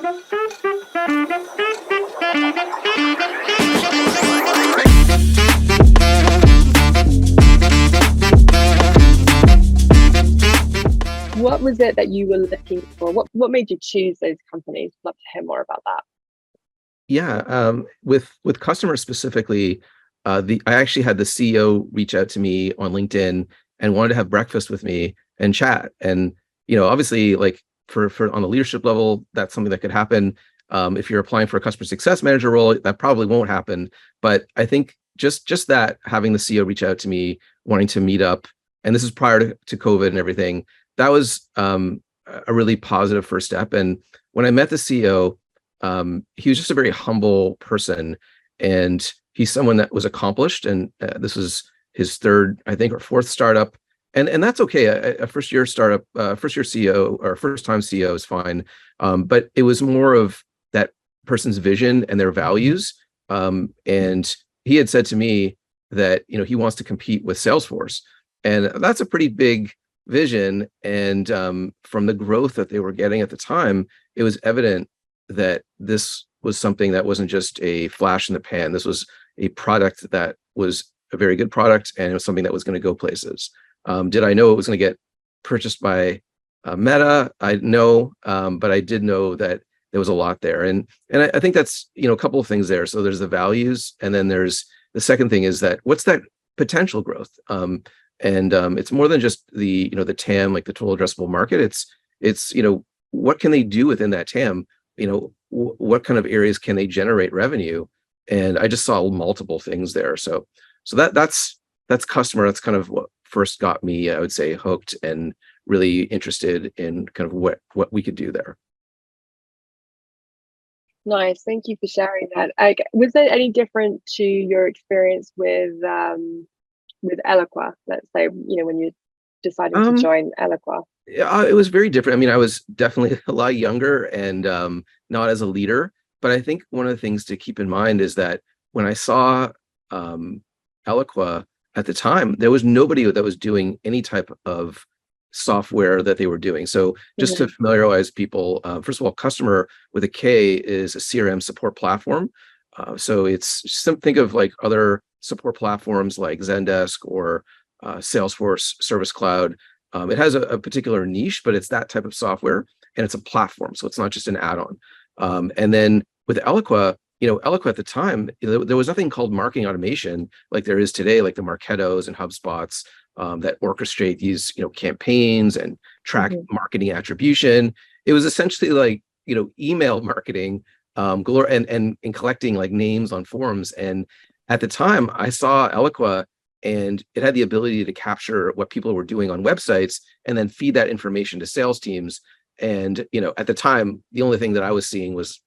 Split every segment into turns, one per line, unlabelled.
What was it that you were looking for? What made you choose those companies? Love to hear more about that.
Yeah, with customers specifically, the I actually had the CEO reach out to me on LinkedIn and wanted to have breakfast with me and chat. And obviously, like for on the leadership level, that's something that could happen. If you're applying for a customer success manager role, that probably won't happen. But I think just that having the CEO reach out to me, wanting to meet up, and this is prior to COVID and everything, that was a really positive first step. And when I met the CEO, he was just a very humble person, and he's someone that was accomplished. And this was his third, I think, or fourth startup, and that's okay. A first year startup, first year CEO or first time CEO is fine, but it was more of that person's vision and their values. And he had said to me that he wants to compete with Salesforce, and that's a pretty big vision. And from the growth that they were getting at the time, it was evident that this was something that wasn't just a flash in the pan. This was a product that was a very good product, and it was something that was going to go places. Did I know it was going to get purchased by Meta? I know, but I did know that there was a lot there, and I think that's a couple of things there. So there's the values, and then there's the second thing is that what's that potential growth? And it's more than just the TAM, like the total addressable market. It's what can they do within that TAM? What kind of areas can they generate revenue? And I just saw multiple things there. So that's customer. That's kind of what first got me, I would say, hooked and really interested in kind of what we could do there.
Nice, thank you for sharing that. Was there any different to your experience with Eloqua? Let's say when you're deciding to
Um,
join Eloqua.
Yeah, it was very different. I mean, I was definitely a lot younger and not as a leader. But I think one of the things to keep in mind is that when I saw um, Eloqua at the time, there was nobody that was doing any type of software that they were doing. So just to
Mhm.
familiarize people, first of all, Customer with a K is a CRM support platform. So think of like other support platforms like Zendesk or Salesforce Service Cloud. It has a particular niche, but it's that type of software, and it's a platform, so it's not just an add-on. And then with Eloqua, Eloqua at the time, there was nothing called marketing automation like there is today, like the Marketos and HubSpots that orchestrate these, campaigns and track
Mhm.
marketing attribution. It was essentially like, email marketing, and collecting like names on forums. And at the time, I saw Eloqua, and it had the ability to capture what people were doing on websites and then feed that information to sales teams. And at the time, the only thing that I was seeing was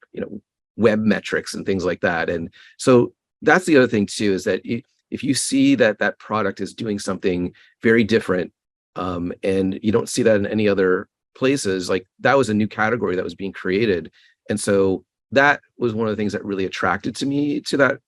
web metrics and things like that. And so that's the other thing too, is that if you see that that product is doing something very different, and you don't see that in any other places, like that was a new category that was being created. And so that was one of the things that really attracted to me to that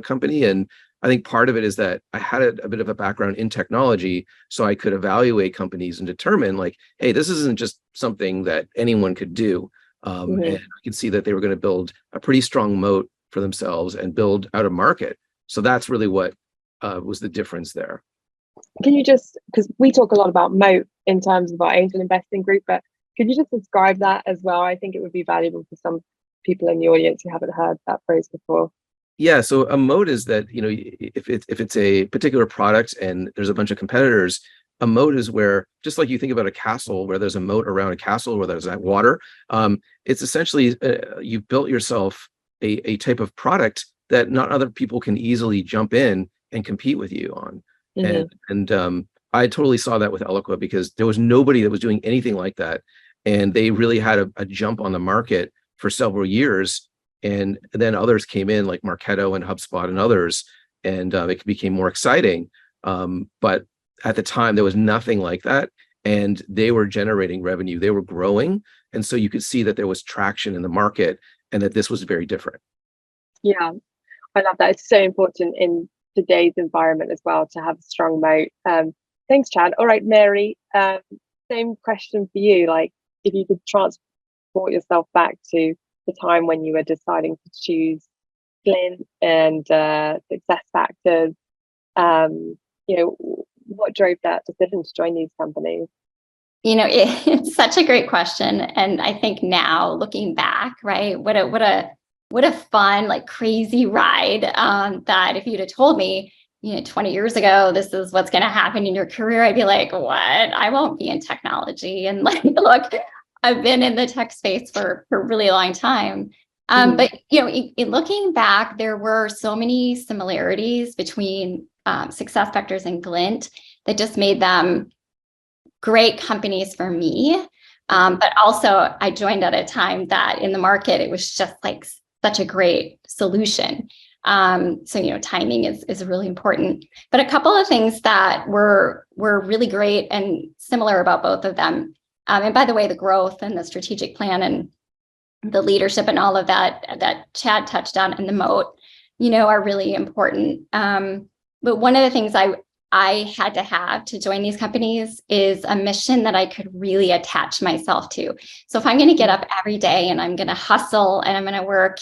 company. And I think part of it is that I had a bit of a background in technology, so I could evaluate companies and determine, like, hey, this isn't just something that anyone could do. And
Mhm.
I could see that they were going to build a pretty strong moat for themselves and build out a market. So that's really what was the difference there.
Can you just, because we talk a lot about moat in terms of our angel investing group, but could you just describe that as well? I think it would be valuable for some people in the audience who haven't heard that phrase before.
Yeah, so a moat is that, if it's a particular product and there's a bunch of competitors, a moat is where, just like you think about a castle, where there's a moat around a castle where there's that water. It's essentially you've built yourself a type of product that not other people can easily jump in and compete with you on. And
Hmm.
I totally saw that with Eloqua, because there was nobody that was doing anything like that, and they really had a jump on the market for several years. And then others came in like Marketo and HubSpot and others, and it became more exciting. But at the time, there was nothing like that, and they were generating revenue, they were growing, and so you could see that there was traction in the market, and that this was very different.
Yeah, I love that. It's so important in today's environment as well to have a strong moat. Thanks, Chad. All right, Mary, same question for you. Like, if you could transport yourself back to the time when you were deciding to choose Glint and Success Factors? What drove that decision to join these companies?
It's such a great question. And I think now looking back, right, what a fun, like crazy ride, that if you'd have told me, 20 years ago, this is what's going to happen in your career, I'd be like, what? I won't be in technology. And like, look, I've been in the tech space for a really long time. But in looking back, there were so many similarities between Success Factors and Glint that just made them great companies for me. But also I joined at a time that in the market, it was just like such a great solution. So timing is really important. But a couple of things that were really great and similar about both of them. And by the way, the growth and the strategic plan and the leadership and all of that Chad touched on and the moat, are really important. But one of the things I had to have to join these companies is a mission that I could really attach myself to. So if I'm going to get up every day and I'm going to hustle and I'm going to work,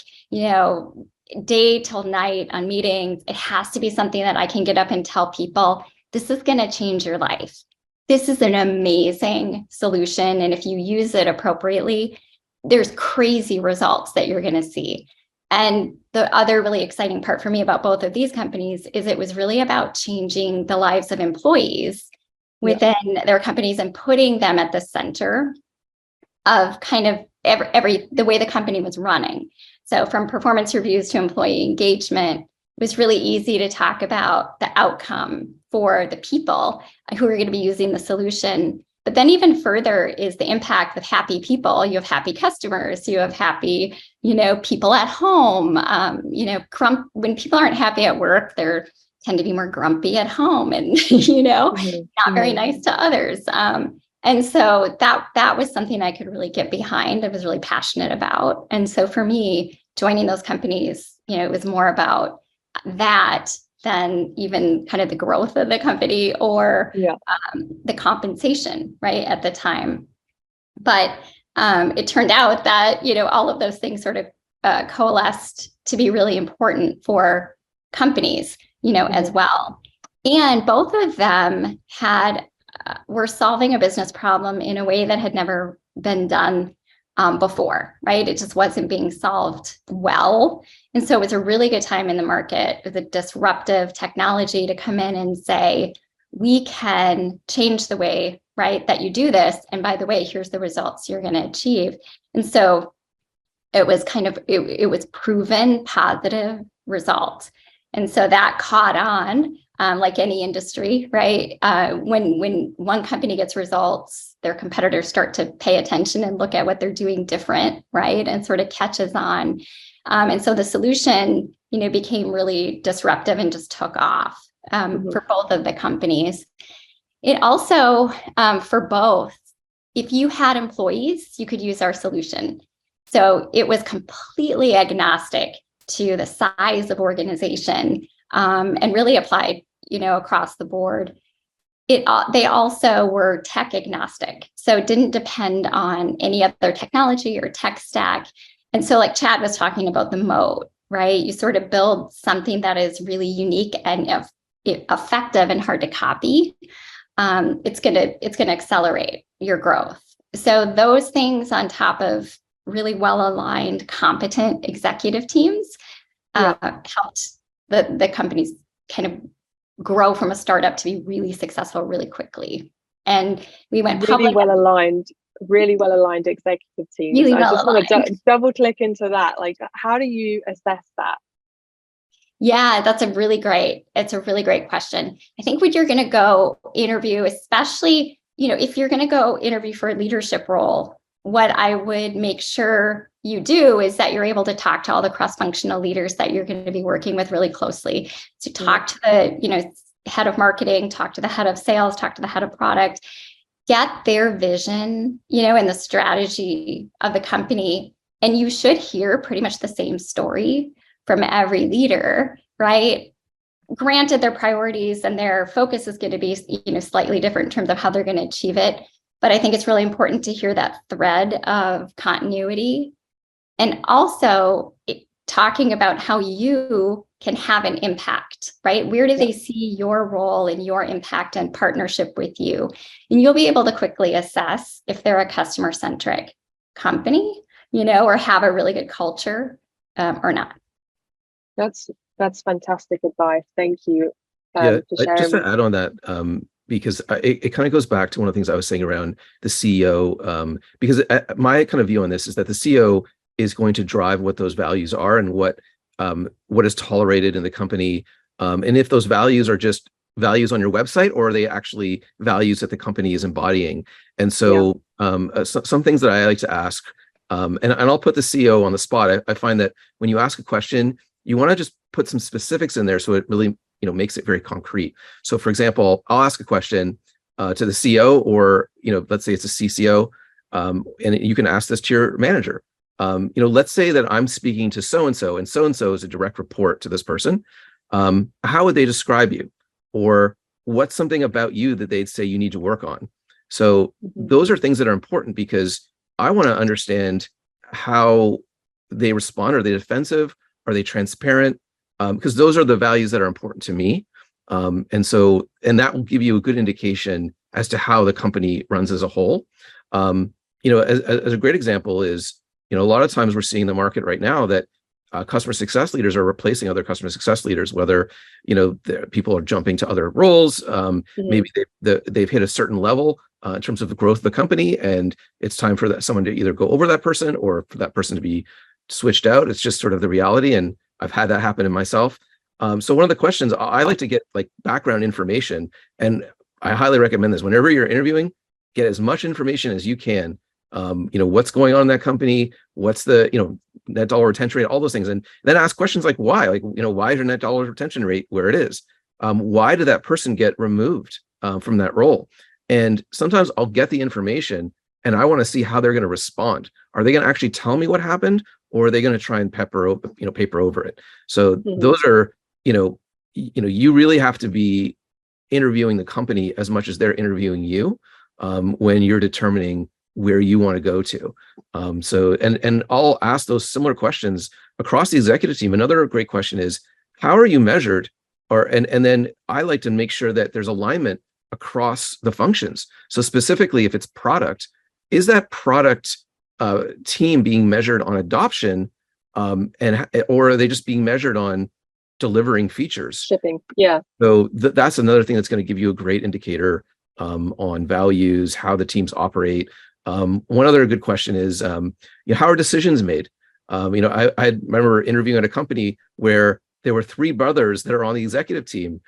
day till night on meetings, it has to be something that I can get up and tell people, this is going to change your life. This is an amazing solution. And if you use it appropriately, there's crazy results that you're going to see. And the other really exciting part for me about both of these companies is it was really about changing the lives of employees within their companies and putting them at the center of kind of the way the company was running. So from performance reviews to employee engagement, it was really easy to talk about the outcome for the people who are going to be using the solution. But then even further is the impact of happy people. You have happy customers, you have happy, people at home. When people aren't happy at work, they tend to be more grumpy at home and, not very nice to others. And so that was something I could really get behind. I was really passionate about. And so for me, joining those companies, it was more about that than even kind of the growth of the company or the compensation, right, at the time. But it turned out that, all of those things sort of coalesced to be really important for companies, as well. And both of them were solving a business problem in a way that had never been done before, right? It just wasn't being solved well. And so it was a really good time in the market with a disruptive technology to come in and say, we can change the way, right, that you do this. And by the way, here's the results you're going to achieve. And so it was it was proven positive results. And so that caught on, like any industry, right? When one company gets results, their competitors start to pay attention and look at what they're doing different, right? And sort of catches on. And so the solution, became really disruptive and just took off for both of the companies. It also, for both, if you had employees, you could use our solution. So it was completely agnostic to the size of organization, and really applied, across the board. They also were tech agnostic, so it didn't depend on any other technology or tech stack. And so, like Chad was talking about the moat, right? You sort of build something that is really unique and effective and hard to copy. It's gonna accelerate your growth. So those things, on top of really well-aligned, competent executive teams, helped the companies kind of grow from a startup to be really successful really quickly. And we went
really well aligned executive teams.
Really
I just want
aligned.
to double click into that. Like, how do you assess that?
Yeah, it's a really great question. I think when you're going to go interview, especially, if you're going to go interview for a leadership role, what I would make sure you do is that you're able to talk to all the cross-functional leaders that you're going to be working with really closely. So talk to the, head of marketing, talk to the head of sales, talk to the head of product, get their vision, and the strategy of the company. And you should hear pretty much the same story from every leader, right? Granted, their priorities and their focus is going to be, slightly different in terms of how they're going to achieve it. But I think it's really important to hear that thread of continuity And also talking about how you can have an impact, right? Where do they see your role and your impact and partnership with you? And you'll be able to quickly assess if they're a customer-centric company, or have a really good culture or not.
That's fantastic advice. Thank you
Yeah,
for sharing.
just to add on that, because it kind of goes back to one of the things I was saying around the CEO, because my kind of view on this is that the CEO is going to drive what those values are and what is tolerated in the company, and if those values are just values on your website, or are they actually values that the company is embodying. And so some things that I like to ask, and I'll put the CEO on the spot. I find that when you ask a question, you want to just put some specifics in there so it really makes it very concrete. So for example, I'll ask a question to the CEO, or let's say it's a CCO, and you can ask this to your manager. Let's say that I'm speaking to so-and-so, and so-and-so is a direct report to this person. How would they describe you? Or what's something about you that they'd say you need to work on? So those are things that are important, because I want to understand how they respond. Are they defensive? Are they transparent? Because those are the values that are important to me. And that will give you a good indication as to how the company runs as a whole. As a great example is, a lot of times we're seeing in the market right now that customer success leaders are replacing other customer success leaders, whether, people are jumping to other roles. Maybe they've hit a certain level in terms of the growth of the company, and it's time for someone to either go over that person or for that person to be switched out. It's just sort of the reality. And I've had that happen in myself. So one of the questions I like to get, like, background information, and I highly recommend this whenever you're interviewing, get as much information as you can. What's going on in that company, what's the, net dollar retention rate, all those things. And then ask questions like why, why is your net dollar retention rate where it is? Why did that person get removed from that role? And sometimes I'll get the information and I want to see how they're going to respond. Are they going to actually tell me what happened, or are they going to try and paper over it? So those are, you really have to be interviewing the company as much as they're interviewing you when you're determining where you want to go to. And I'll ask those similar questions across the executive team. Another great question is, how are you measured? And then I like to make sure that there's alignment across the functions. So specifically, if it's product, is that product team being measured on adoption, or are they just being measured on delivering features?
Shipping, yeah.
So that's another thing that's going to give you a great indicator on values, how the teams operate. One other good question is, how are decisions made? I remember interviewing at a company where there were 3 brothers that are on the executive team.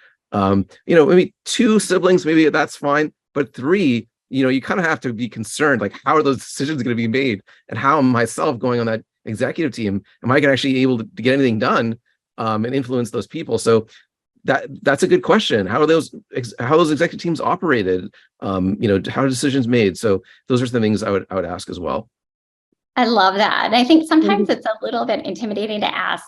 Maybe 2 siblings, maybe that's fine, but 3, you kind of have to be concerned, like, how are those decisions going to be made, and how am myself going on that executive team, am I actually able to get anything done and influence those people? So that's a good question. How are those executive teams operated? How are decisions made? So those are the things I would ask as well.
I love that. And I think sometimes it's a little bit intimidating to ask,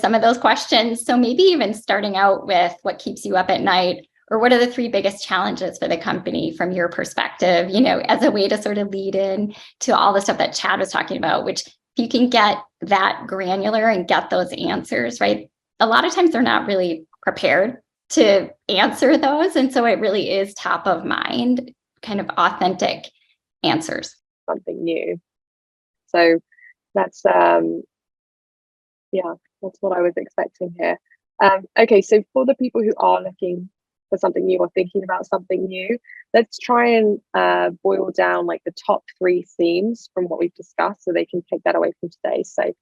some of those questions. So maybe even starting out with what keeps you up at night, or what are the 3 biggest challenges for the company from your perspective, as a way to sort of lead in to all the stuff that Chad was talking about, which if you can get that granular and get those answers, right? A lot of times they're not really prepared to answer those. And so it really is top of mind, kind of authentic answers.
Something new. So that's that's what I was expecting here. Okay, so for the people who are looking for something new or thinking about something new, let's try and boil down like the top 3 themes from what we've discussed, so they can take that away from today. So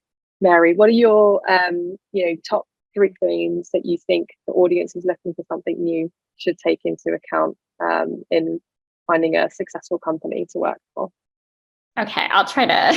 Mary, what are your top 3 themes that you think the audience who's looking for something new should take into account in finding a successful company to work for?
Okay, I'll try to.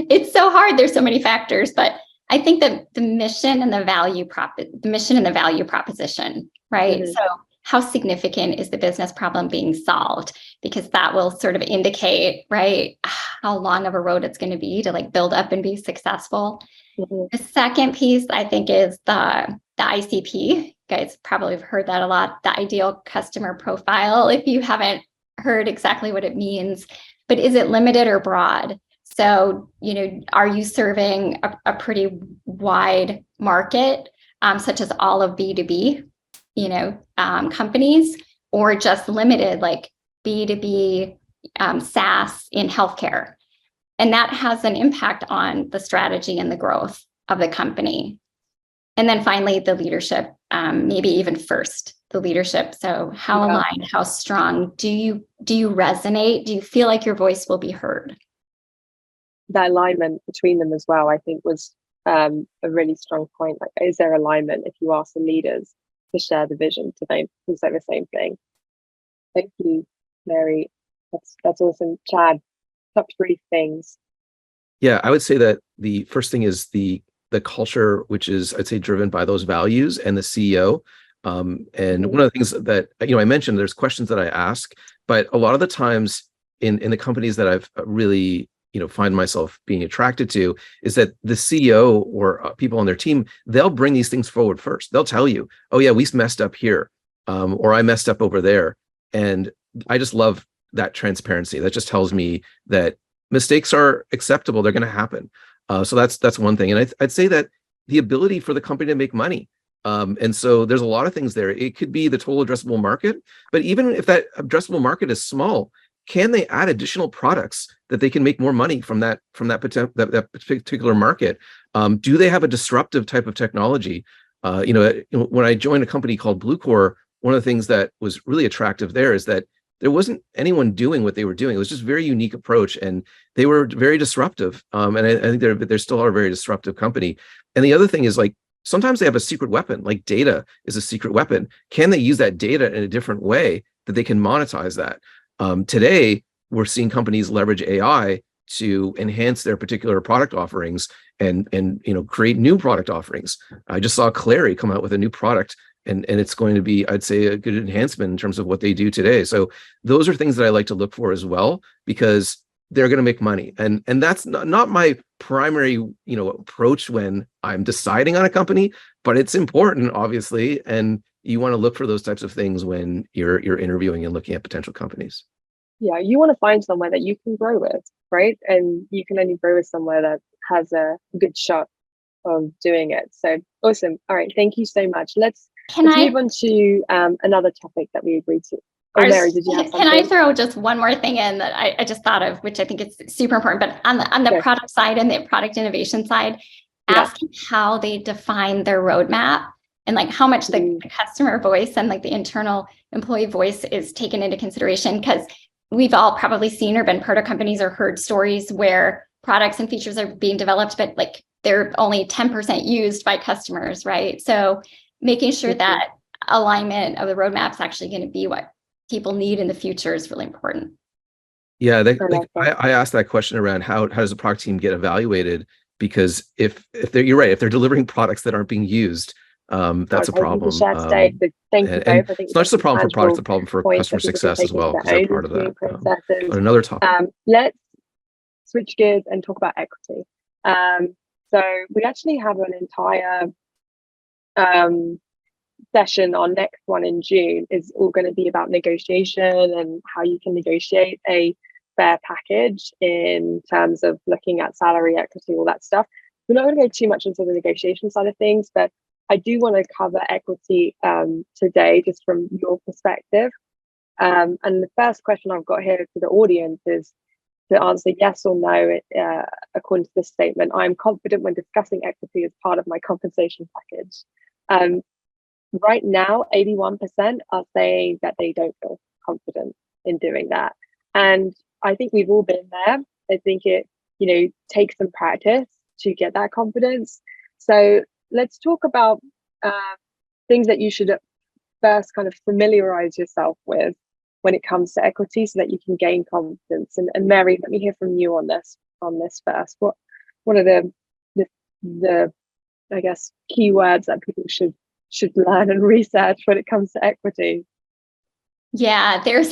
It's so hard. There's so many factors, but I think that the mission and the value proposition, right? So how significant is the business problem being solved? Because that will sort of indicate, right, how long of a road it's going to be to like build up and be successful. The second piece, I think, is the ICP. You guys probably have heard that a lot, the ideal customer profile, if you haven't heard exactly what it means. But is it limited or broad? So, are you serving a pretty wide market, such as all of B2B, companies, or just limited like B2B SaaS in healthcare? And that has an impact on the strategy and the growth of the company. And then finally, the leadership, maybe even first, the leadership. So how aligned, how strong, do you resonate? Do you feel like your voice will be heard?
That alignment between them as well, I think, was a really strong point. Like, is there alignment if you ask the leaders to share the vision to say the same thing? Thank you, Mary. That's awesome. Chad, top 3 things.
Yeah, I would say that the first thing is the culture, which is, I'd say, driven by those values and the CEO. And one of the things that, I mentioned, there's questions that I ask, but a lot of the times in the companies that I've really, find myself being attracted to, is that the CEO or people on their team, they'll bring these things forward first. They'll tell you, oh yeah, we messed up here, or I messed up over there. And I just love that transparency. That just tells me that mistakes are acceptable. They're going to happen. So that's one thing. And I'd say that the ability for the company to make money. And so there's a lot of things there. It could be the total addressable market, but even if that addressable market is small, can they add additional products that they can make more money from that particular market? Do they have a disruptive type of technology? When I joined a company called Bluecore, one of the things that was really attractive there is that there wasn't anyone doing what they were doing. It was just a very unique approach, and they were very disruptive. And I think they're still are a very disruptive company. And the other thing is, like, sometimes they have a secret weapon, like data is a secret weapon. Can they use that data in a different way that they can monetize that? Today, we're seeing companies leverage AI to enhance their particular product offerings and create new product offerings. I just saw Clary come out with a new product, and it's going to be, I'd say, a good enhancement in terms of what they do today. So those are things that I like to look for as well, because they're going to make money. And that's not my primary, approach when I'm deciding on a company, but it's important, obviously. And you want to look for those types of things when you're interviewing and looking at potential companies.
Yeah, you want to find somewhere that you can grow with, right? And you can only grow with somewhere that has a good shot of doing it. So awesome. All right, thank you so much. Let's move on to another topic that we agreed to. Oh, Mary, did you have something?
Can I throw just one more thing in that I just thought of, which I think is super important, but on the product side and the product innovation side, asking how they define their roadmap and like how much the customer voice and like the internal employee voice is taken into consideration. Because we've all probably seen or been part of companies or heard stories where products and features are being developed, but like they're only 10% used by customers, right? So making sure that alignment of the roadmap is actually going to be what people need in the future is really important.
Yeah, I asked that question around how does the product team get evaluated? Because if you're right, if they're delivering products that aren't being used, that's a problem.
Thank you both.
It's not just a problem for products; it's a problem for customer success as well, because they're part of that. But another topic.
Let's switch gears and talk about equity. So we actually have an entire session. Our next one in June is all going to be about negotiation and how you can negotiate a fair package in terms of looking at salary, equity, all that stuff. We're not going to go too much into the negotiation side of things, but I do want to cover equity today, just from your perspective. And the first question I've got here for the audience is to answer yes or no, according to this statement. I'm confident when discussing equity as part of my compensation package. Right now, 81% are saying that they don't feel confident in doing that. And I think we've all been there. I think it, takes some practice to get that confidence. So let's talk about things that you should first kind of familiarize yourself with when it comes to equity, so that you can gain confidence. And Mary, let me hear from you on this first. What are the I guess keywords that people should learn and research when it comes to equity?
Yeah, there's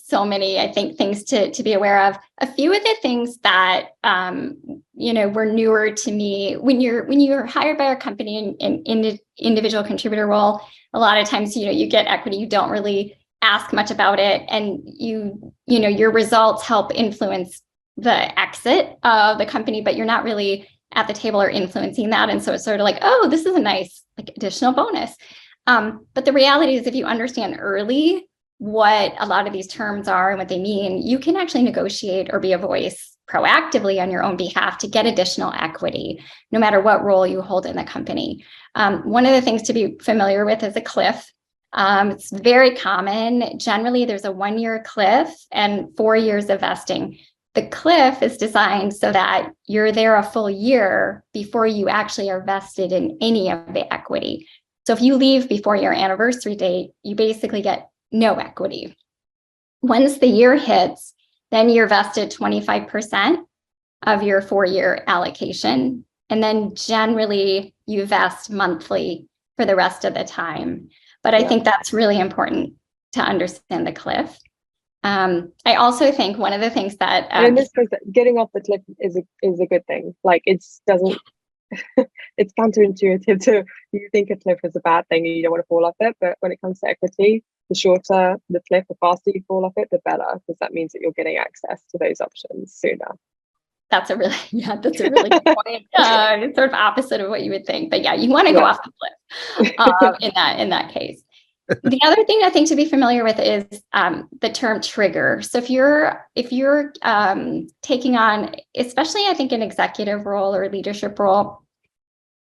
so many, I think, things to be aware of. A few of the things that were newer to me when you're hired by a company in individual contributor role. A lot of times, you get equity, you don't really ask much about it, and your results help influence the exit of the company, but you're not really at the table or influencing that. And so it's sort of like, oh, this is a nice like additional bonus. But the reality is if you understand early what a lot of these terms are and what they mean, you can actually negotiate or be a voice proactively on your own behalf to get additional equity, no matter what role you hold in the company. One of the things to be familiar with is a cliff. It's very common. Generally, there's a 1-year cliff and 4 years of vesting. The cliff is designed so that you're there a full year before you actually are vested in any of the equity. So if you leave before your anniversary date, you basically get no equity. Once the year hits, then you're vested 25% of your 4-year allocation. And then generally you vest monthly for the rest of the time. But I think that's really important to understand the cliff. I also think one of the things that
in this case, getting off the cliff is a good thing. Like it's counterintuitive to you think a cliff is a bad thing and you don't want to fall off it. But when it comes to equity, the shorter the cliff, the faster you fall off it, the better, because that means that you're getting access to those options sooner.
That's a really good point. It's sort of opposite of what you would think, but yeah, you want to go off the cliff in that case. The other thing I think to be familiar with is the term trigger. So if you're taking on, especially I think an executive role or leadership role,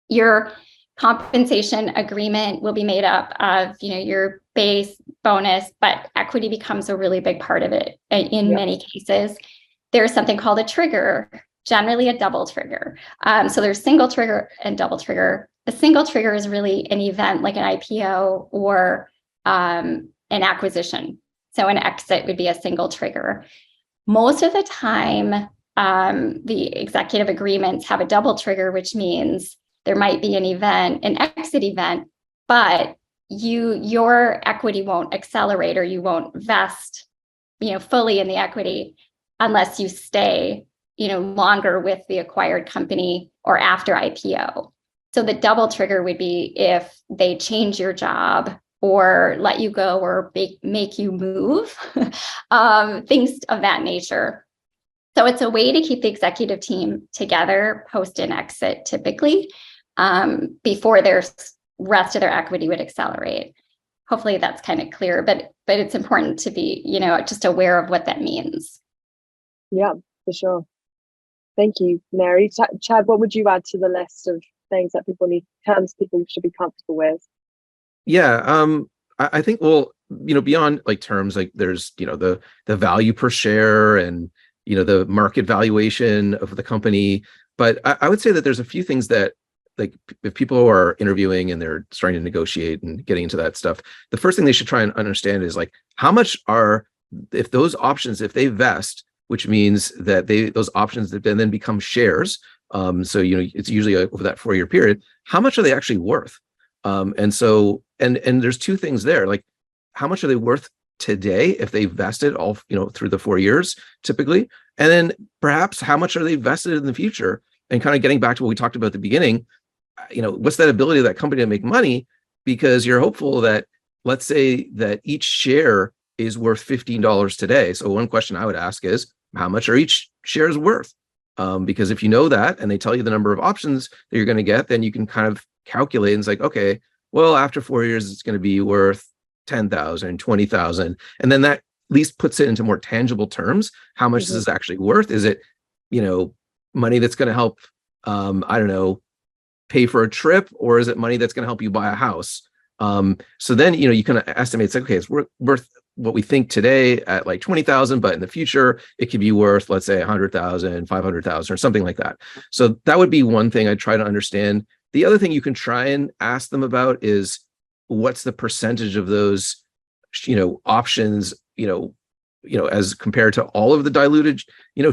your compensation agreement will be made up of your base bonus, but equity becomes a really big part of it in many cases. There's something called a trigger, generally a double trigger. So there's single trigger and double trigger. A single trigger is really an event like an IPO or an acquisition. So an exit would be a single trigger. Most of the time, the executive agreements have a double trigger, which means there might be an exit event, but your equity won't accelerate or you won't vest, fully in the equity unless you stay, longer with the acquired company or after IPO. So the double trigger would be if they change your job or let you go or make you move, things of that nature. So it's a way to keep the executive team together post an exit typically, before their rest of their equity would accelerate. Hopefully that's kind of clear, but it's important to be, just aware of what that means.
Yeah, for sure. Thank you, Mary. Chad, what would you add to the list of things that terms people should be comfortable with?
Yeah, I think, well, beyond like terms, like there's, the value per share and, the market valuation of the company. But I would say that there's a few things that, like, if people are interviewing and they're starting to negotiate and getting into that stuff, the first thing they should try and understand is like, how much if those options, if they vest, which means that those options that then become shares. So, it's usually over that 4-year period, how much are they actually worth? And so, and there's two things there, like how much are they worth today if they vested all, through the 4 years typically, and then perhaps how much are they vested in the future? And kind of getting back to what we talked about at the beginning, what's that ability of that company to make money? Because you're hopeful that, let's say that each share is worth $15 today. So one question I would ask is, how much are each shares worth? Because if you know that and they tell you the number of options that you're going to get, then you can kind of calculate and it's like, okay, well, after 4 years, it's going to be worth 10,000, 20,000. And then that at least puts it into more tangible terms. How much is this actually worth? Is it, money that's going to help, I don't know, pay for a trip, or is it money that's going to help you buy a house? So then, you can estimate, it's like, okay, it's worth what we think today at like 20,000, but in the future, it could be worth, let's say 100,000, 500,000 or something like that. So that would be one thing I'd try to understand. The other thing you can try and ask them about is what's the percentage of those, options, as compared to all of the diluted,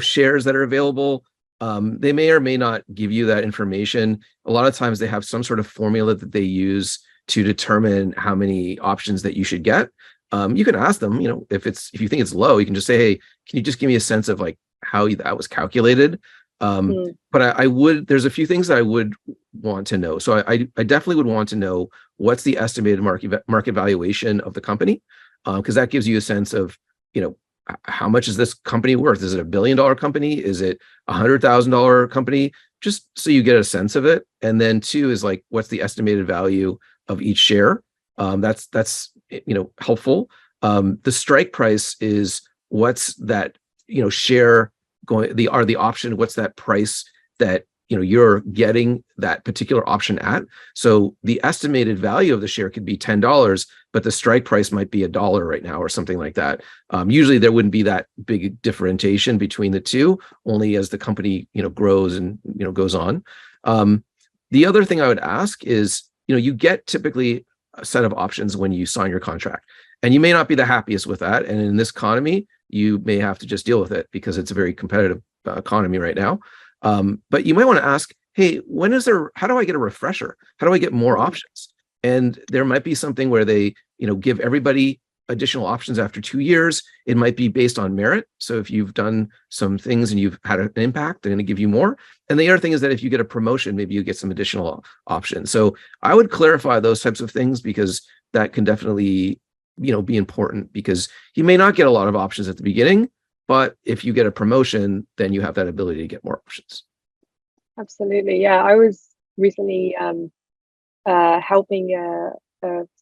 shares that are available. They may or may not give you that information. A lot of times they have some sort of formula that they use to determine how many options that you should get. You can ask them, if you think it's low, you can just say, hey, can you just give me a sense of like how that was calculated? But there's a few things that I would want to know. So I definitely would want to know what's the estimated market valuation of the company, because that gives you a sense of, how much is this company worth? Is it $1 billion company? Is it $100,000 company? Just so you get a sense of it. And then two is like, what's the estimated value of each share? That's helpful. The strike price is what's that share going, the option, what's that price that you're getting that particular option at. So the estimated value of the share could be $10, but the strike price might be $1 right now or something like that. Usually there wouldn't be that big differentiation between the two, only as the company grows and goes on. The other thing I would ask is, you get typically a set of options when you sign your contract, and you may not be the happiest with that. And in this economy, you may have to just deal with it because it's a very competitive economy right now. But you might want to ask, hey, how do I get a refresher? How do I get more options? And there might be something where they, give everybody additional options after 2 years. It might be based on merit. So if you've done some things and you've had an impact, they're going to give you more. And the other thing is that if you get a promotion, maybe you get some additional options. So I would clarify those types of things, because that can definitely, be important, because you may not get a lot of options at the beginning, but if you get a promotion, then you have that ability to get more options.
Absolutely. Yeah. I was recently helping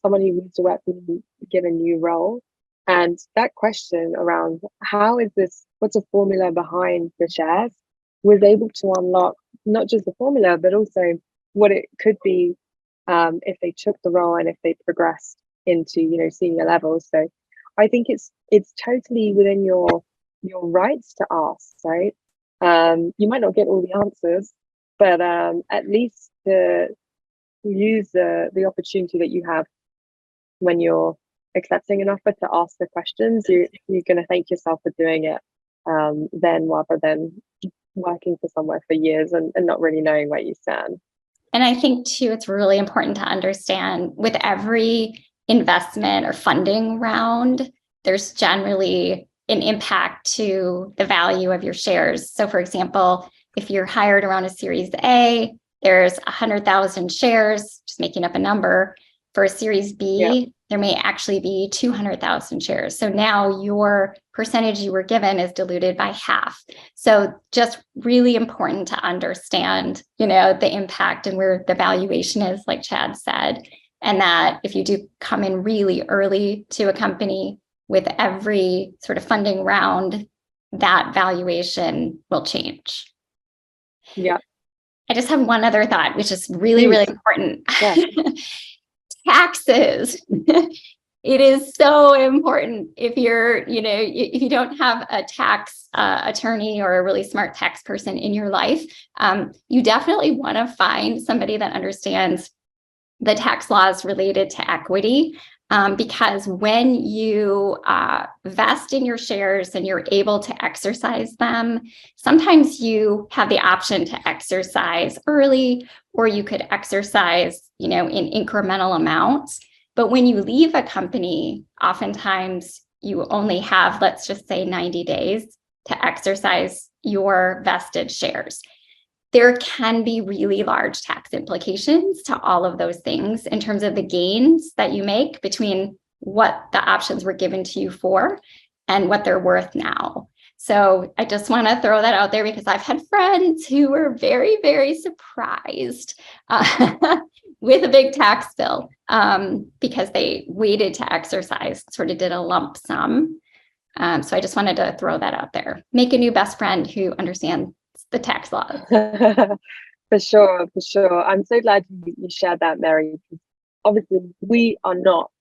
someone who needs to work for me get a new role. And that question around what's the formula behind the shares, was able to unlock not just the formula, but also what it could be if they took the role and if they progressed into, senior levels. So I think it's totally within your rights to ask, right? You might not get all the answers, but at least to use the opportunity that you have when you're accepting an offer to ask the questions. You're going to thank yourself for doing it then, rather than working for somewhere for years and not really knowing where you stand.
And I think too, it's really important to understand with every investment or funding round, there's generally an impact to the value of your shares. So for example, if you're hired around a Series A, there's 100,000 shares, just making up a number. For a Series B, there may actually be 200,000 shares. So now your percentage you were given is diluted by half. So just really important to understand, the impact and where the valuation is, like Chad said, and that if you do come in really early to a company, with every sort of funding round, that valuation will change.
Yeah.
I just have one other thought, which is really, really important.
Yeah.
Taxes. It is so important. If if you don't have a tax attorney or a really smart tax person in your life, you definitely want to find somebody that understands the tax laws related to equity. Because when you vest in your shares and you're able to exercise them, sometimes you have the option to exercise early, or you could exercise, in incremental amounts. But when you leave a company, oftentimes you only have, let's just say, 90 days to exercise your vested shares. There can be really large tax implications to all of those things in terms of the gains that you make between what the options were given to you for and what they're worth now. So I just want to throw that out there, because I've had friends who were very, very surprised with a big tax bill because they waited to exercise, sort of did a lump sum. So I just wanted to throw that out there. Make a new best friend who understands the tax laws.
For sure. I'm so glad you shared that, Mary. Obviously, we are not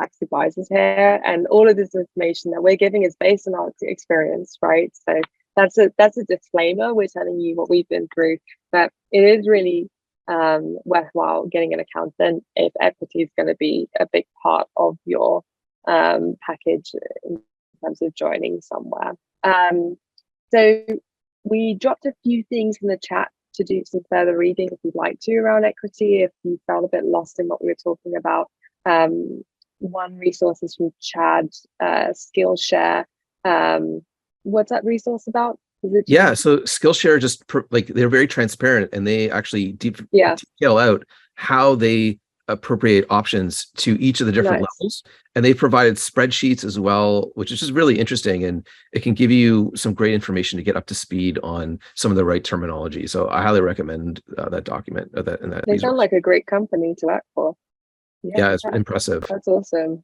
tax advisors here, and all of this information that we're giving is based on our experience, right? So that's a disclaimer. We're telling you what we've been through, but it is really worthwhile getting an accountant if equity is going to be a big part of your package in terms of joining somewhere. So we dropped a few things in the chat to do some further reading if you'd like to around equity, if you felt a bit lost in what we were talking about. One resource is from Chad, Skillshare. What's that resource about?
Yeah, so Skillshare they're very transparent, and they actually detail out how they appropriate options to each of the different
Nice.
levels. And they provided spreadsheets as well, which is just really interesting. And it can give you some great information to get up to speed on some of the right terminology. So I highly recommend that document and that
They
resource.
sound like a great company to work for.
Yeah, it's impressive.
That's awesome.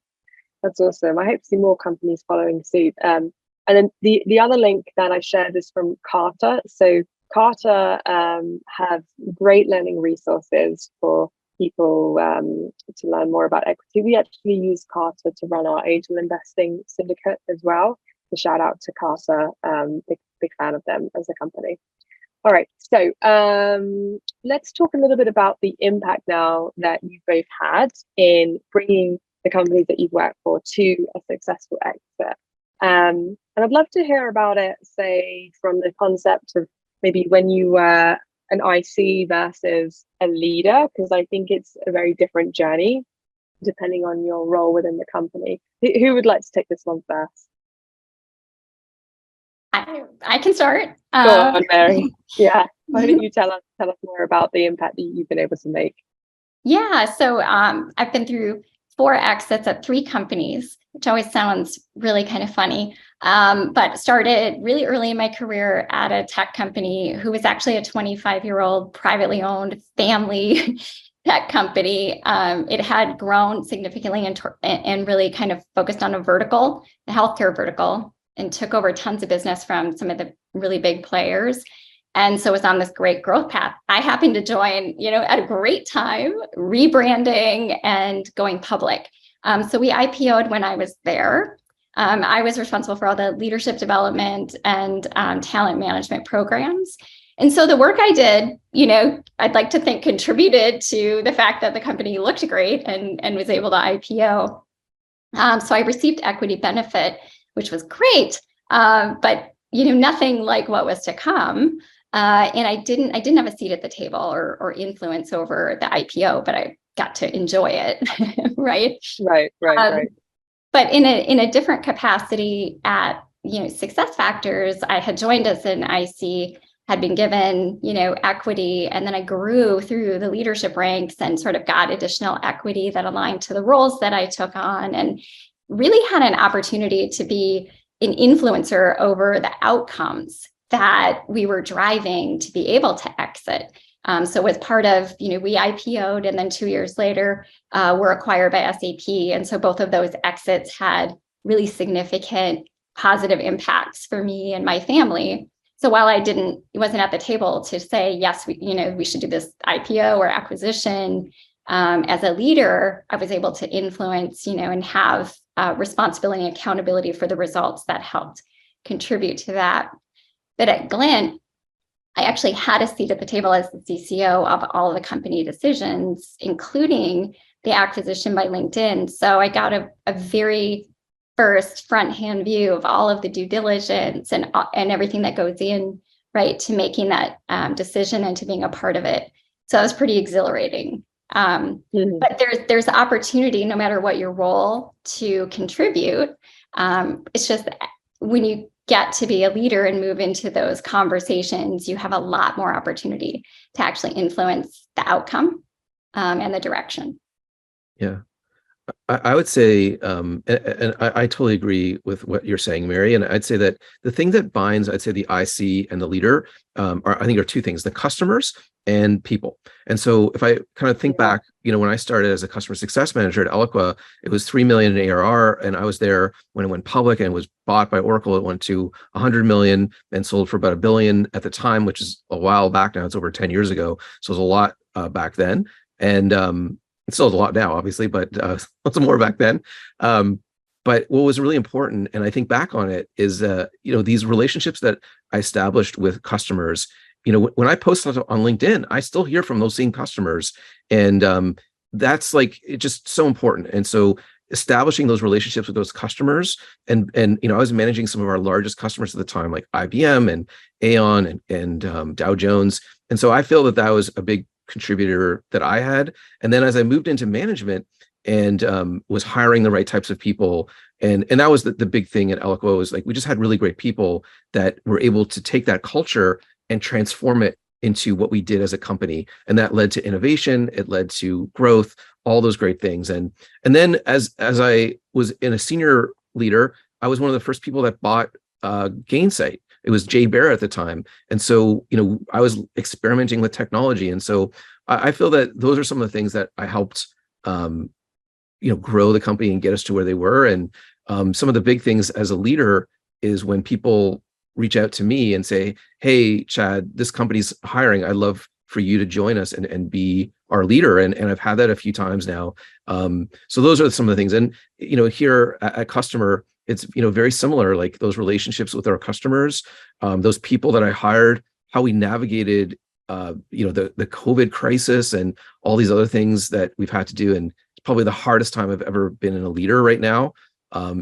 That's awesome. I hope to see more companies following suit. And then the other link that I shared is from Carter. So Carter have great learning resources for people to learn more about equity. We actually use Carter to run our angel investing syndicate as well. So shout out to Carter. Big fan of them as a company. All right, so let's talk a little bit about the impact now that you've both had in bringing the companies that you've worked for to a successful exit. And I'd love to hear about it, say, from the concept of maybe when you were an IC versus a leader, because I think it's a very different journey depending on your role within the company. Who would like to take this one first?
I can start.
Go on, Mary. Yeah. Why don't you tell us more about the impact that you've been able to make?
Yeah. So I've been through 4 exits at 3 companies, which always sounds really kind of funny. But started really early in my career at a tech company who was actually a 25-year-old privately owned family tech company. It had grown significantly and really kind of focused on a vertical, the healthcare vertical, and took over tons of business from some of the really big players. And so was on this great growth path. I happened to join, at a great time, rebranding and going public. So we IPO'd when I was there. I was responsible for all the leadership development and talent management programs. And so the work I did, I'd like to think contributed to the fact that the company looked great and was able to IPO. So I received equity benefit, which was great, but nothing like what was to come. And I didn't have a seat at the table or influence over the IPO, but I got to enjoy it, right?
Right.
But in a different capacity at SuccessFactors, I had joined as an IC, had been given equity, and then I grew through the leadership ranks and sort of got additional equity that aligned to the roles that I took on, and really had an opportunity to be an influencer over the outcomes that we were driving to be able to exit. So as part of, we IPO'd, and then 2 years later, were acquired by SAP. And so both of those exits had really significant positive impacts for me and my family. So while it wasn't at the table to say, yes, we should do this IPO or acquisition, as a leader, I was able to influence, and have responsibility and accountability for the results that helped contribute to that. But at Glint, I actually had a seat at the table as the CCO of all of the company decisions, including the acquisition by LinkedIn. So I got a very first front-hand view of all of the due diligence and everything that goes in, right, to making that decision and to being a part of it. So it was pretty exhilarating. But there's opportunity, no matter what your role, to contribute. It's just when you get to be a leader and move into those conversations, you have a lot more opportunity to actually influence the outcome and the direction.
Yeah. I would say, and I totally agree with what you're saying, Mary. And I'd say that the thing that binds, I'd say, the IC and the leader I think are 2 things: the customers and people. And so if I kind of think back, when I started as a customer success manager at Eloqua, it was 3 million in ARR, and I was there when it went public and was bought by Oracle. It went to 100 million and sold for about $1 billion at the time, which is a while back now. It's over 10 years ago, so it was a lot back then. And it still is a lot now, obviously, but lots more back then. But what was really important, and I think back on it, is these relationships that I established with customers. When I post on LinkedIn, I still hear from those same customers, and that's it's just so important. And so establishing those relationships with those customers, and I was managing some of our largest customers at the time, like IBM and Aon and Dow Jones, and so I feel that was a big contributor that I had. And then as I moved into management and was hiring the right types of people, and that was the big thing at Eloqua, was we just had really great people that were able to take that culture and transform it into what we did as a company. And that led to innovation, it led to growth, all those great things. And then as I was in a senior leader, I was one of the first people that bought Gainsight. It was Jay Bear at the time. And so, I was experimenting with technology. And so I feel that those are some of the things that I helped, grow the company and get us to where they were. And some of the big things as a leader is when people reach out to me and say, hey, Chad, this company's hiring. I'd love for you to join us and be our leader. And I've had that a few times now. So those are some of the things. And, here at Customer, it's, very similar, like those relationships with our customers, those people that I hired, how we navigated, the COVID crisis and all these other things that we've had to do. And it's probably the hardest time I've ever been in a leader right now.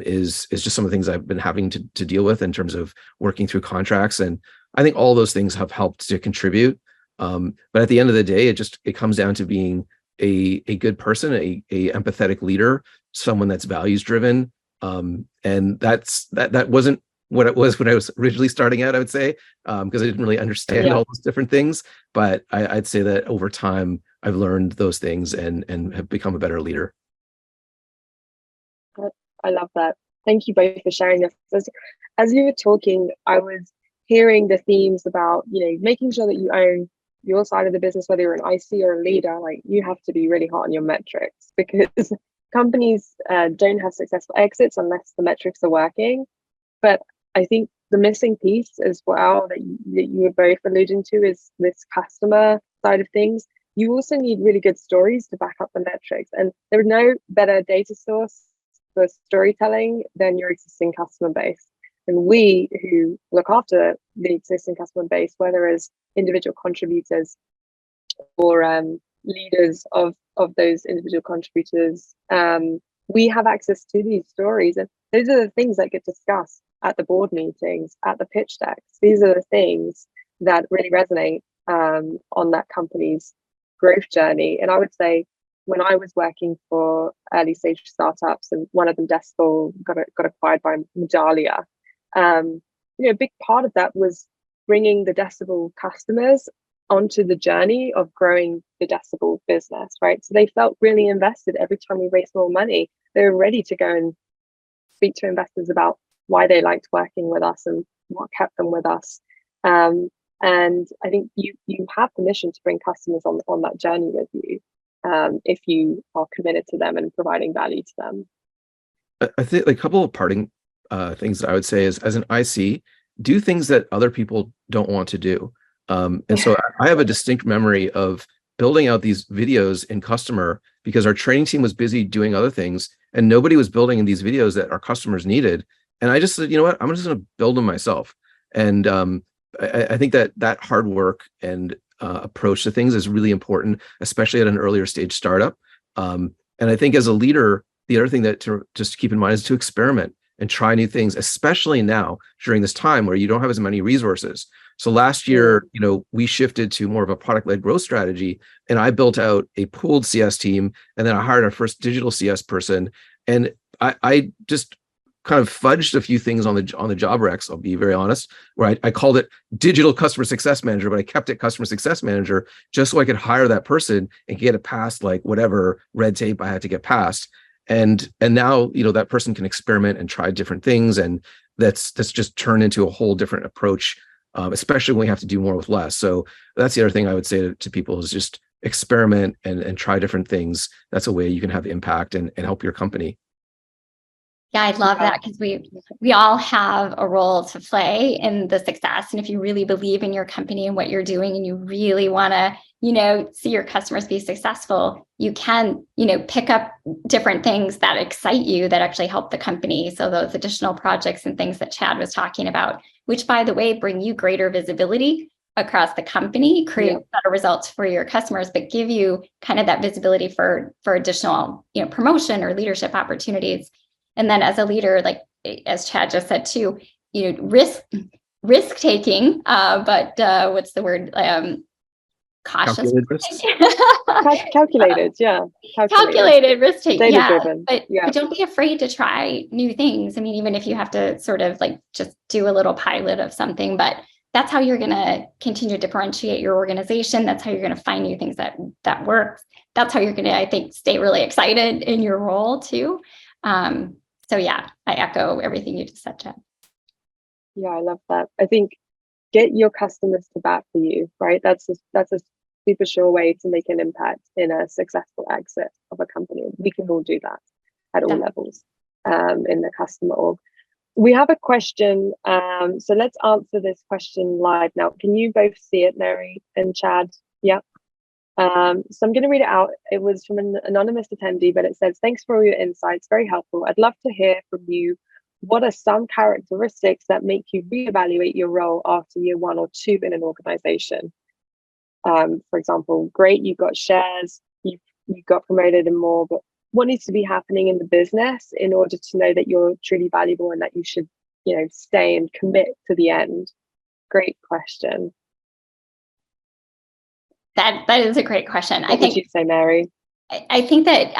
Is just some of the things I've been having to deal with in terms of working through contracts. And I think all those things have helped to contribute. But at the end of the day, it comes down to being a good person, a empathetic leader, someone that's values driven. And that wasn't what it was when I was originally starting out, I would say, because I didn't really understand all those different things. But I'd say that over time, I've learned those things and have become a better leader.
I love that. Thank you both for sharing this. As you were talking, I was hearing the themes about, making sure that you own your side of the business, whether you're an IC or a leader. Like, you have to be really hot on your metrics, because companies don't have successful exits unless the metrics are working. But I think the missing piece as well that you were both alluding to is this customer side of things. You also need really good stories to back up the metrics, and there's no better data source for storytelling than your existing customer base. And we who look after the existing customer base, whether as individual contributors or leaders of those individual contributors, we have access to these stories. And those are the things that get discussed at the board meetings, at the pitch decks. These are the things that really resonate on that company's growth journey. And I would say, when I was working for early stage startups, and one of them, Decibel, got acquired by Medallia, a big part of that was bringing the Decibel customers onto the journey of growing the Decibel business, right? So they felt really invested every time we raised more money. They were ready to go and speak to investors about why they liked working with us and what kept them with us. And I think you have permission to bring customers on that journey with you, if you are committed to them and providing value to them.
I think a couple of parting things that I would say is, as an IC, do things that other people don't want to do. And so I have a distinct memory of building out these videos in Customer because our training team was busy doing other things and nobody was building in these videos that our customers needed. And I just said, you know what, I'm just going to build them myself. And I think that hard work and approach to things is really important, especially at an earlier stage startup. And I think as a leader, the other thing that to just keep in mind is to experiment and try new things, especially now during this time where you don't have as many resources. So last year, we shifted to more of a product-led growth strategy, and I built out a pooled CS team, and then I hired our first digital CS person. And I just kind of fudged a few things on the job recs, I'll be very honest, where I called it digital customer success manager, but I kept it customer success manager just so I could hire that person and get it past like whatever red tape I had to get past. And now, that person can experiment and try different things. And that's just turned into a whole different approach, especially when we have to do more with less. So that's the other thing I would say to people is just experiment and try different things. That's a way you can have impact and help your company.
Yeah, I love that, because we all have a role to play in the success. And if you really believe in your company and what you're doing, and you really want to, see your customers be successful, you can, pick up different things that excite you that actually help the company. So those additional projects and things that Chad was talking about, which, by the way, bring you greater visibility across the company, create better results for your customers, but give you kind of that visibility for additional, promotion or leadership opportunities. And then as a leader, like as Chad just said too, risk taking, but what's the word? Cautious.
Calculated risks.
Calculated, yeah.
Calculated risk taking.
Data driven.
But don't be afraid to try new things. I mean, even if you have to sort of like just do a little pilot of something, but that's how you're going to continue to differentiate your organization. That's how you're going to find new things that work. That's how you're going to, I think, stay really excited in your role too. So yeah, I echo everything you just said, Chad.
Yeah, I love that. I think get your customers to bat for you, right? That's a super sure way to make an impact in a successful exit of a company. We can all do that at all levels in the customer org. We have a question. So let's answer this question live now. Can you both see it, Mary and Chad? Yeah. So I'm going to read it out. It was from an anonymous attendee, but it says, thanks for all your insights. Very helpful. I'd love to hear from you. What are some characteristics that make you reevaluate your role after year 1 or 2 in an organization? For example, great, you've got shares, you've got promoted and more, but what needs to be happening in the business in order to know that you're truly valuable and that you should, stay and commit to the end? Great question.
That is a great question.
What would you say, Mary?
I think that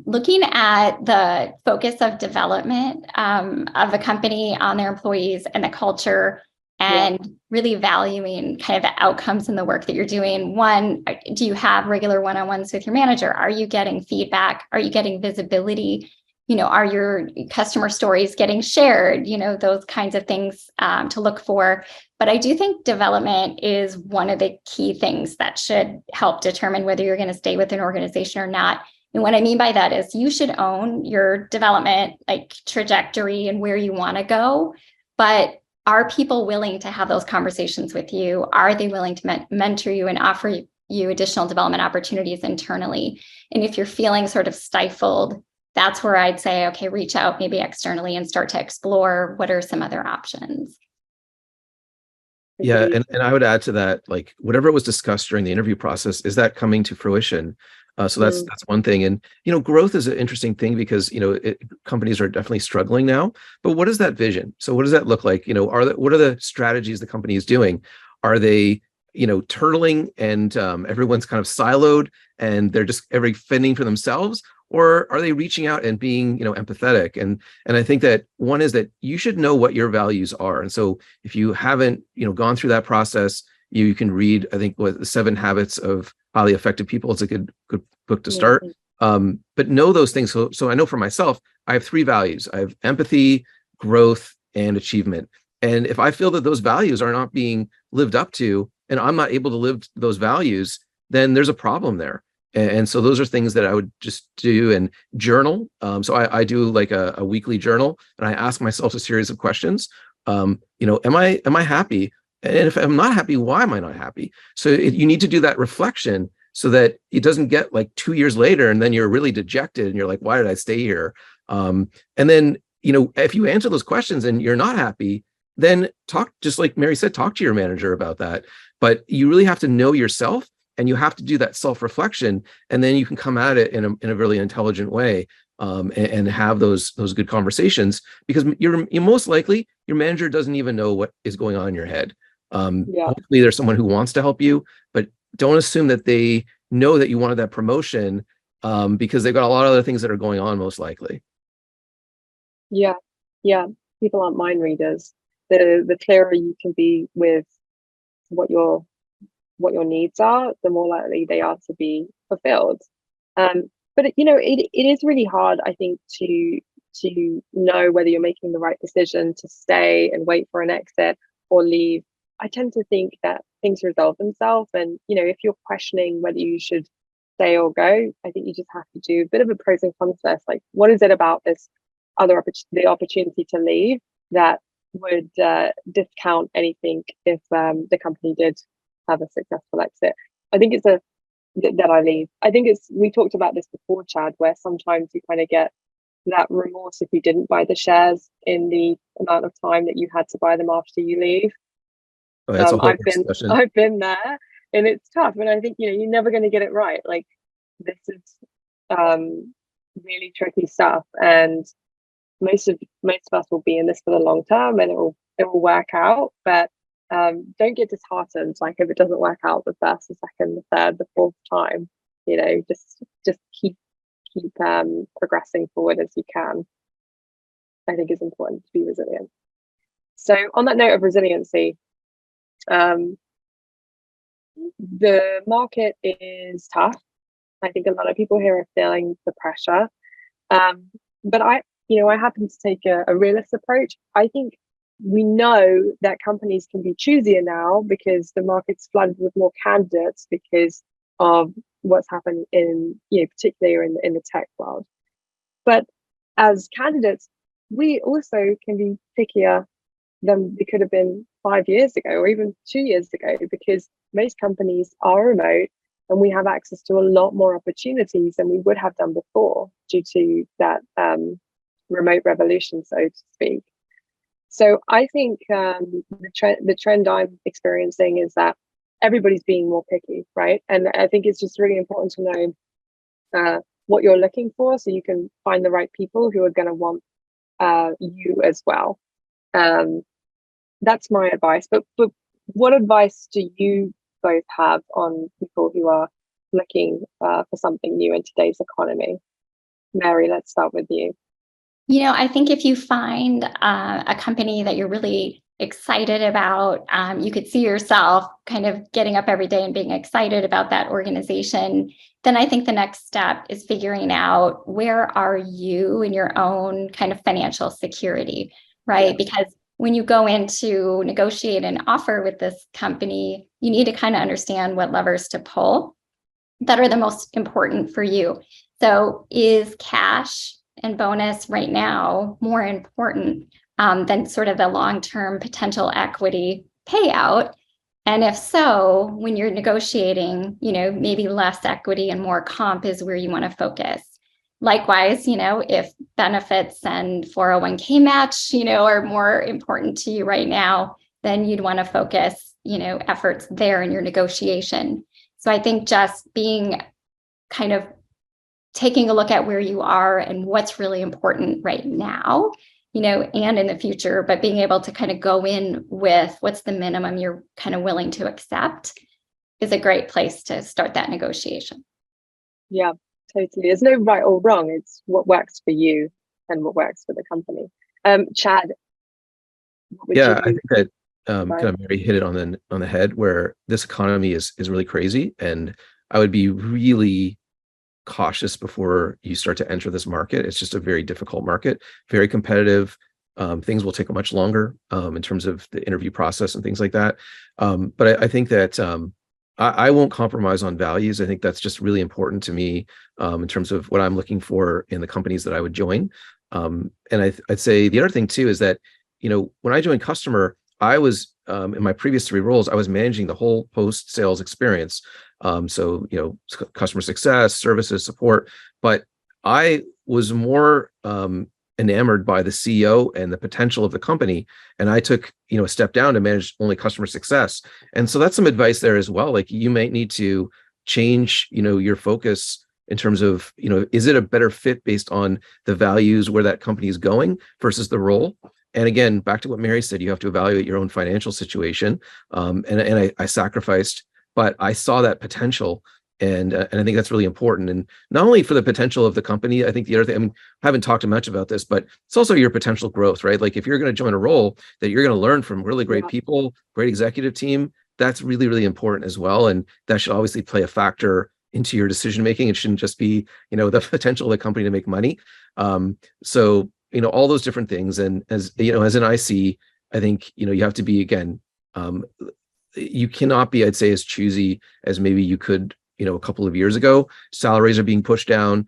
looking at the focus of development of a company on their employees and the culture, and really valuing kind of the outcomes in the work that you're doing. One, do you have regular one-on-ones with your manager? Are you getting feedback? Are you getting visibility? Are your customer stories getting shared? Those kinds of things to look for. But I do think development is one of the key things that should help determine whether you're going to stay with an organization or not. And what I mean by that is you should own your development trajectory and where you want to go. But are people willing to have those conversations with you? Are they willing to mentor you and offer you additional development opportunities internally? And if you're feeling sort of stifled, that's where I'd say, okay, reach out maybe externally and start to explore what are some other options.
Yeah, and I would add to that, whatever was discussed during the interview process, is that coming to fruition? So that's one thing. And growth is an interesting thing because companies are definitely struggling now. But what is that vision? So what does that look like? What are the strategies the company is doing? Are they turtling and everyone's kind of siloed and they're just fending for themselves? Or are they reaching out and being, empathetic? And I think that one is that you should know what your values are. And so if you haven't, gone through that process, you can read, I think, what The 7 Habits of Highly Effective People. It's a good book to start. But know those things. So I know for myself, I have 3 values. I have empathy, growth, and achievement. And if I feel that those values are not being lived up to, and I'm not able to live those values, then there's a problem there. And so those are things that I would just do and journal. So I do like a weekly journal, and I ask myself a series of questions. Am I happy? And if I'm not happy, why am I not happy? So you need to do that reflection so that it doesn't get 2 years later and then you're really dejected and you're like, why did I stay here? And then, if you answer those questions and you're not happy, then just like Mary said, talk to your manager about that. But you really have to know yourself. And you have to do that self-reflection, and then you can come at it in a really intelligent way, and have those good conversations, because you're most likely your manager doesn't even know what is going on in your head. Hopefully there's someone who wants to help you, but don't assume that they know that you wanted that promotion, because they've got a lot of other things that are going on, most likely.
Yeah, people aren't mind readers. The clearer you can be with what your needs are, the more likely they are to be fulfilled. But it is really hard, I think, to know whether you're making the right decision to stay and wait for an exit or leave. I tend to think that things resolve themselves, and if you're questioning whether you should stay or go, I think you just have to do a bit of a pros and cons list. Like, what is it about this the opportunity to leave that would discount anything if the company did have a successful exit? I think it's that I leave. I think we talked about this before, Chad, where sometimes you kind of get that remorse if you didn't buy the shares in the amount of time that you had to buy them after you leave.
That's a whole discussion.
I've been there, and it's tough. And I think you're never going to get it right. Like, this is really tricky stuff, and most of us will be in this for the long term, and it will work out. But don't get disheartened. Like, if it doesn't work out the first, the second, the third, the fourth time, just keep progressing forward as you can. I think it's important to be resilient. So on that note of resiliency, Um, the market is tough. I think a lot of people here are feeling the pressure. But I happen to take a realist approach. I think we know that companies can be choosier now because the market's flooded with more candidates because of what's happened particularly in the tech world. But as candidates, we also can be pickier than we could have been 5 years ago or even 2 years ago because most companies are remote and we have access to a lot more opportunities than we would have done before due to that remote revolution, so to speak. So I think the trend I'm experiencing is that everybody's being more picky, right? And I think it's just really important to know what you're looking for so you can find the right people who are going to want you as well. That's my advice. But what advice do you both have on people who are looking for something new in today's economy? Mary, let's start with you.
I think if you find a company that you're really excited about, you could see yourself kind of getting up every day and being excited about that organization, then I think the next step is figuring out where are you in your own kind of financial security, right? Yeah. Because when you go in to negotiate an offer with this company, you need to kind of understand what levers to pull that are the most important for you. So is cash and bonus right now more important than sort of the long-term potential equity payout? And if so, when you're negotiating, maybe less equity and more comp is where you want to focus. Likewise, if benefits and 401k match, are more important to you right now, then you'd want to focus, efforts there in your negotiation. So I think just being kind of taking a look at where you are and what's really important right now, and in the future, but being able to kind of go in with what's the minimum you're kind of willing to accept is a great place to start that negotiation.
Yeah, totally. There's no right or wrong. It's what works for you and what works for the company. Chad.
Yeah, I think that kind of Mary hit it on the head where this economy is really crazy, and I would be really cautious before you start to enter this market. It's just a very difficult market, very competitive. Things will take much longer in terms of the interview process and things like that. But I think that I won't compromise on values. I think that's just really important to me in terms of what I'm looking for in the companies that I would join. And I'd say the other thing too is that, when I joined Kustomer, I was in my previous 3 roles, I was managing the whole post-sales experience. So, customer success, services, support, but I was more enamored by the CEO and the potential of the company. And I took, a step down to manage only customer success. And so that's some advice there as well. Like you might need to change, your focus in terms of, is it a better fit based on the values where that company is going versus the role? And again, back to what Mary said, you have to evaluate your own financial situation. And I sacrificed, but I saw that potential, and I think that's really important. And not only for the potential of the company, I think the other thing, I mean, I haven't talked much about this, but it's also your potential growth, right? Like if you're going to join a role that you're going to learn from really great people, great executive team, that's really, really important as well. And that should obviously play a factor into your decision making. It shouldn't just be, the potential of the company to make money. So all those different things. And as an IC, I think you have to be, again, you cannot be, I'd say, as choosy as maybe you could, a couple of years ago. Salaries are being pushed down.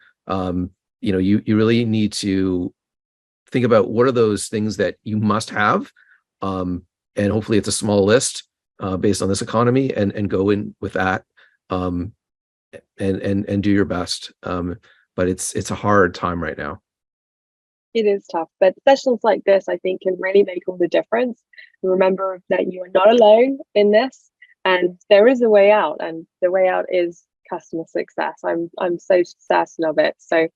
You really need to think about what are those things that you must have, and hopefully it's a small list based on this economy, and go in with that, and do your best. But it's a hard time right now.
It is tough, but sessions like this, I think, can really make all the difference. Remember that you are not alone in this, and there is a way out, and the way out is customer success. I'm so certain of it. So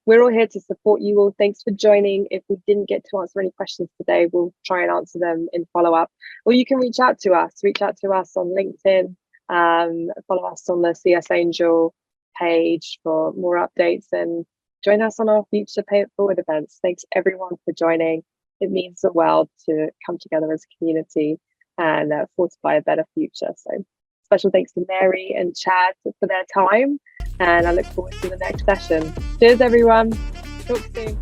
we're all here to support you all. Thanks for joining. If we didn't get to answer any questions today, we'll try and answer them in follow-up. Or you can reach out to us. Reach out to us on LinkedIn. Follow us on the CS Angel page for more updates, and join us on our future Pay It Forward events. Thanks everyone for joining. It means the world to come together as a community. and fortify a better future. So special thanks to Mary and Chad for their time, and I look forward to the next session. Cheers, everyone. Talk soon.